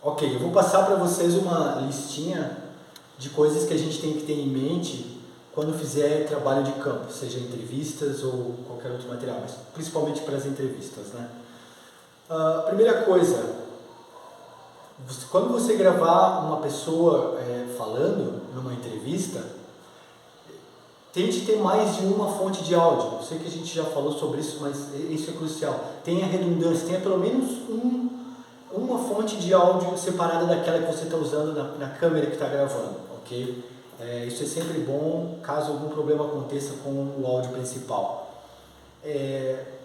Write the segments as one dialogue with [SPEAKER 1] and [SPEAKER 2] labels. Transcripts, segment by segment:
[SPEAKER 1] Ok, eu vou passar para vocês uma listinha de coisas que a gente tem que ter em mente quando fizer trabalho de campo, seja entrevistas ou qualquer outro material, mas principalmente para as entrevistas, né? Primeira coisa, quando você gravar uma pessoa falando numa entrevista, tente ter mais de uma fonte de áudio. Eu sei que a gente já falou sobre isso, mas isso é crucial. Tenha redundância, tenha pelo menos uma fonte de áudio separada daquela que você está usando na câmera que está gravando, ok? Isso é sempre bom caso algum problema aconteça com o áudio principal.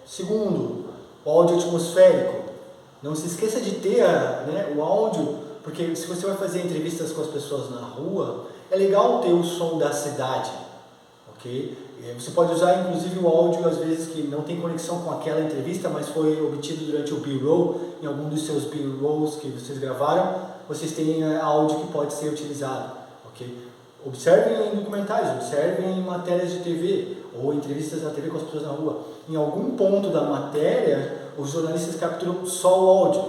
[SPEAKER 1] Segundo, o áudio atmosférico. Não se esqueça de ter o áudio, porque se você vai fazer entrevistas com as pessoas na rua, é legal ter o som da cidade, ok? Você pode usar inclusive o áudio às vezes que não tem conexão com aquela entrevista, mas foi obtido durante o B-roll, em algum dos seus B-rolls que vocês gravaram, vocês têm áudio que pode ser utilizado, ok? Observem em documentários, observem em matérias de TV ou entrevistas na TV com as pessoas na rua. Em algum ponto da matéria, os jornalistas capturam só o áudio,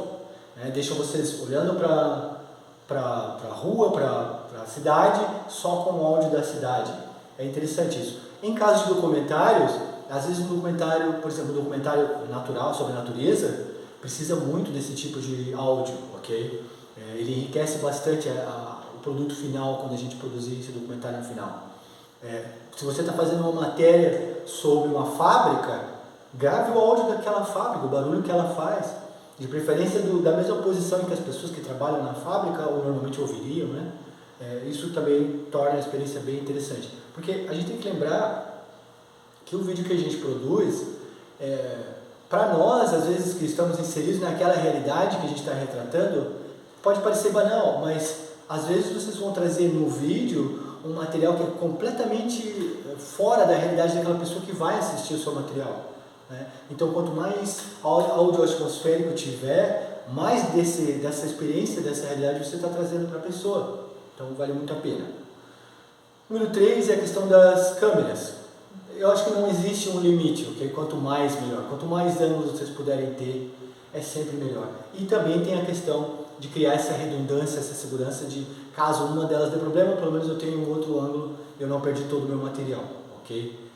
[SPEAKER 1] né? Deixam vocês olhando para a rua, para a cidade, só com o áudio da cidade. É interessante isso. Em caso de documentários, às vezes um documentário, por exemplo, um documentário natural sobre a natureza, precisa muito desse tipo de áudio, ok? Ele enriquece bastante o produto final quando a gente produzir esse documentário no final. Se você está fazendo uma matéria sobre uma fábrica, grave o áudio daquela fábrica, o barulho que ela faz, de preferência da mesma posição em que as pessoas que trabalham na fábrica ou normalmente ouviriam, né? Isso também torna a experiência bem interessante, porque a gente tem que lembrar que o vídeo que a gente produz, para nós, às vezes que estamos inseridos naquela realidade que a gente está retratando, pode parecer banal, mas às vezes vocês vão trazer no vídeo um material que é completamente fora da realidade daquela pessoa que vai assistir o seu material, né? Então, quanto mais áudio atmosférico tiver, mais dessa experiência, dessa realidade você está trazendo para a pessoa. Então, vale muito a pena. Número 3 é a questão das câmeras. Eu acho que não existe um limite, ok? Quanto mais, melhor. Quanto mais ângulos vocês puderem ter, é sempre melhor. E também tem a questão de criar essa redundância, essa segurança de, caso uma delas dê problema, pelo menos eu tenho um outro ângulo e eu não perdi todo o meu material, ok?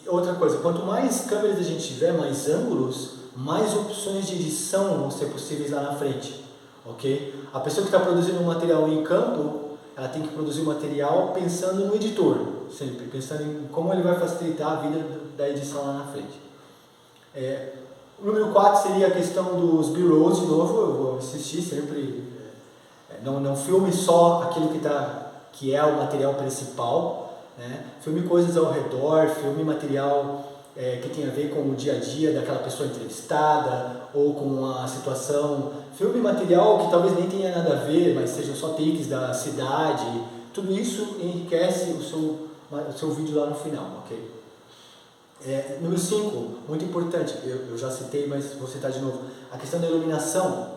[SPEAKER 1] Outra coisa, quanto mais câmeras a gente tiver, mais ângulos, mais opções de edição vão ser possíveis lá na frente, ok? A pessoa que está produzindo um material em campo, ela tem que produzir um material pensando no editor, sempre, pensando em como ele vai facilitar a vida da edição lá na frente. O número 4 seria a questão dos B-rolls, de novo, eu vou insistir sempre, não filme só aquilo que é o material principal, né? Filme coisas ao redor, filme material que tem a ver com o dia a dia daquela pessoa entrevistada ou com a situação, filme material que talvez nem tenha nada a ver, mas sejam só takes da cidade, tudo isso enriquece o seu vídeo lá no final, ok? Número 5, muito importante, eu já citei, mas vou citar de novo, a questão da iluminação.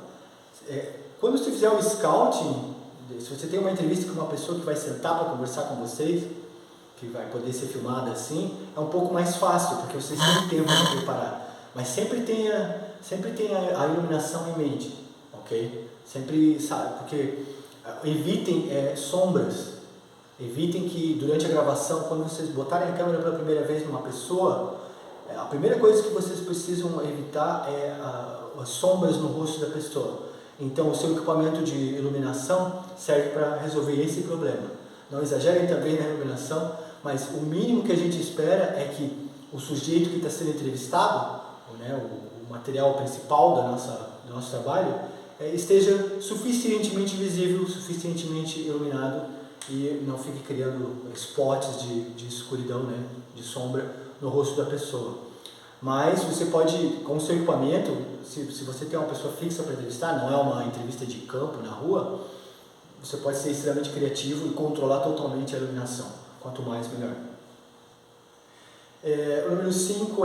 [SPEAKER 1] Quando você fizer o scouting, se você tem uma entrevista com uma pessoa que vai sentar para conversar com vocês, que vai poder ser filmada assim, é um pouco mais fácil, porque vocês têm tempo para preparar. Mas sempre tenha a iluminação em mente, ok? Sempre, sabe, porque evitem sombras. Evitem que durante a gravação, quando vocês botarem a câmera pela primeira vez numa pessoa, a primeira coisa que vocês precisam evitar é as sombras no rosto da pessoa. Então o seu equipamento de iluminação serve para resolver esse problema. Não exagerem também na iluminação, mas o mínimo que a gente espera é que o sujeito que está sendo entrevistado, né, o material principal do nosso trabalho, esteja suficientemente visível, suficientemente iluminado e não fique criando spots de escuridão, né, de sombra no rosto da pessoa. Mas você pode, com o seu equipamento, se você tem uma pessoa fixa para entrevistar, não é uma entrevista de campo na rua, você pode ser extremamente criativo e controlar totalmente a iluminação. Quanto mais, melhor. O número 5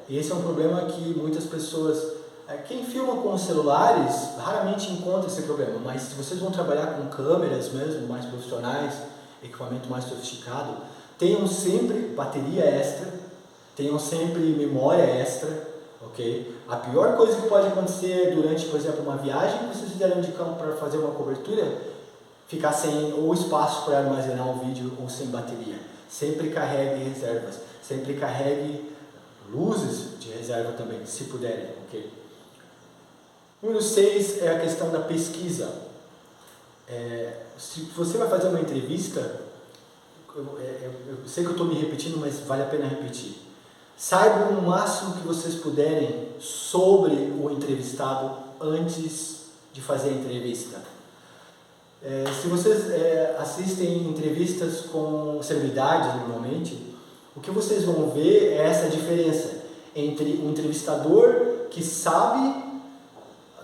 [SPEAKER 1] e esse é um problema que muitas pessoas, quem filma com celulares, raramente encontra esse problema, mas se vocês vão trabalhar com câmeras mesmo, mais profissionais, equipamento mais sofisticado, tenham sempre bateria extra, tenham sempre memória extra, ok? A pior coisa que pode acontecer durante, por exemplo, uma viagem que vocês fizeram de campo para fazer uma cobertura, ficar sem ou espaço para armazenar um vídeo ou sem bateria. Sempre carregue reservas, sempre carregue luzes de reserva também, se puderem, ok? Número 6 é a questão da pesquisa. Se você vai fazer uma entrevista, eu sei que eu estou me repetindo, mas vale a pena repetir. Saibam o máximo que vocês puderem sobre o entrevistado antes de fazer a entrevista. Se vocês assistem entrevistas com celebridades normalmente, o que vocês vão ver é essa diferença entre um entrevistador que sabe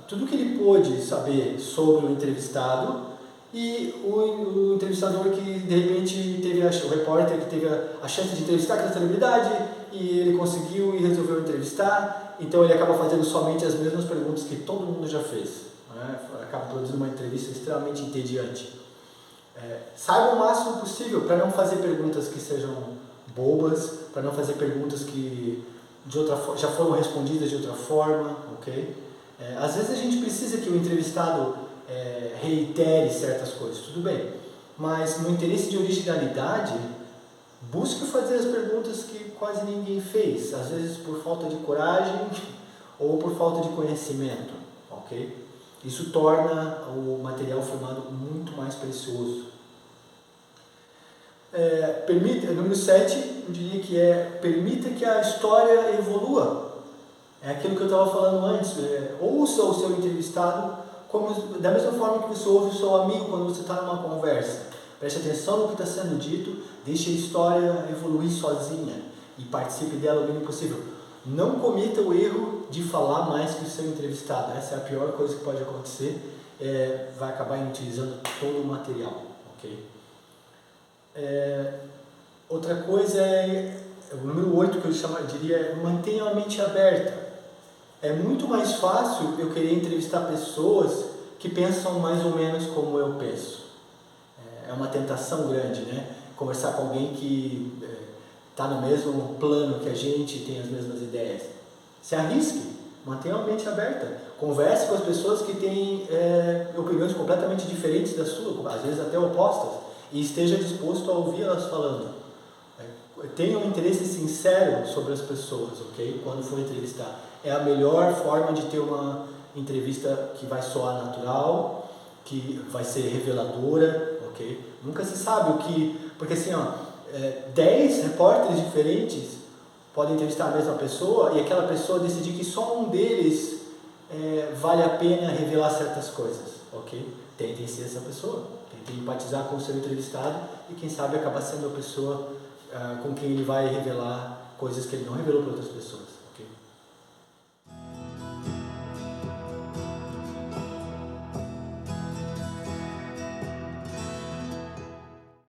[SPEAKER 1] tudo que ele pôde saber sobre o entrevistado e o entrevistador que de repente teve o repórter que teve a chance de entrevistar aquela celebridade e ele conseguiu e resolveu entrevistar, então ele acaba fazendo somente as mesmas perguntas que todo mundo já fez, né? Acaba produzindo uma entrevista extremamente entediante. Saiba o máximo possível para não fazer perguntas que sejam bobas, para não fazer perguntas que já foram respondidas de outra forma, ok? Às vezes a gente precisa que o entrevistado reitere certas coisas, tudo bem, mas no interesse de originalidade, busque fazer as perguntas que quase ninguém fez, às vezes por falta de coragem ou por falta de conhecimento, ok? Isso torna o material filmado muito mais precioso. Número 7, eu diria que permita que a história evolua. É aquilo que eu estava falando antes, ouça o seu entrevistado da mesma forma que você ouve o seu amigo quando você está numa conversa. Preste atenção no que está sendo dito, deixe a história evoluir sozinha e participe dela o mínimo possível. Não cometa o erro de falar mais que o seu entrevistado. Essa é a pior coisa que pode acontecer, vai acabar inutilizando todo o material. Okay? Outra coisa o número 8 que eu diria mantenha a mente aberta. É muito mais fácil eu querer entrevistar pessoas que pensam mais ou menos como eu penso. É uma tentação grande, né? Conversar com alguém que está no mesmo plano que a gente, tem as mesmas ideias. Se arrisque, mantenha a mente aberta. Converse com as pessoas que têm opiniões completamente diferentes da sua, às vezes até opostas, e esteja disposto a ouvir elas falando. Tenha um interesse sincero sobre as pessoas, ok? Quando for entrevistar. É a melhor forma de ter uma entrevista que vai soar natural, que vai ser reveladora, ok? Nunca se sabe o que... Porque assim, 10 repórteres diferentes podem entrevistar a mesma pessoa e aquela pessoa decidir que só um deles vale a pena revelar certas coisas, ok? Tentem ser essa pessoa, tentem empatizar com o seu entrevistado e quem sabe acabar sendo a pessoa com quem ele vai revelar coisas que ele não revelou para outras pessoas, ok?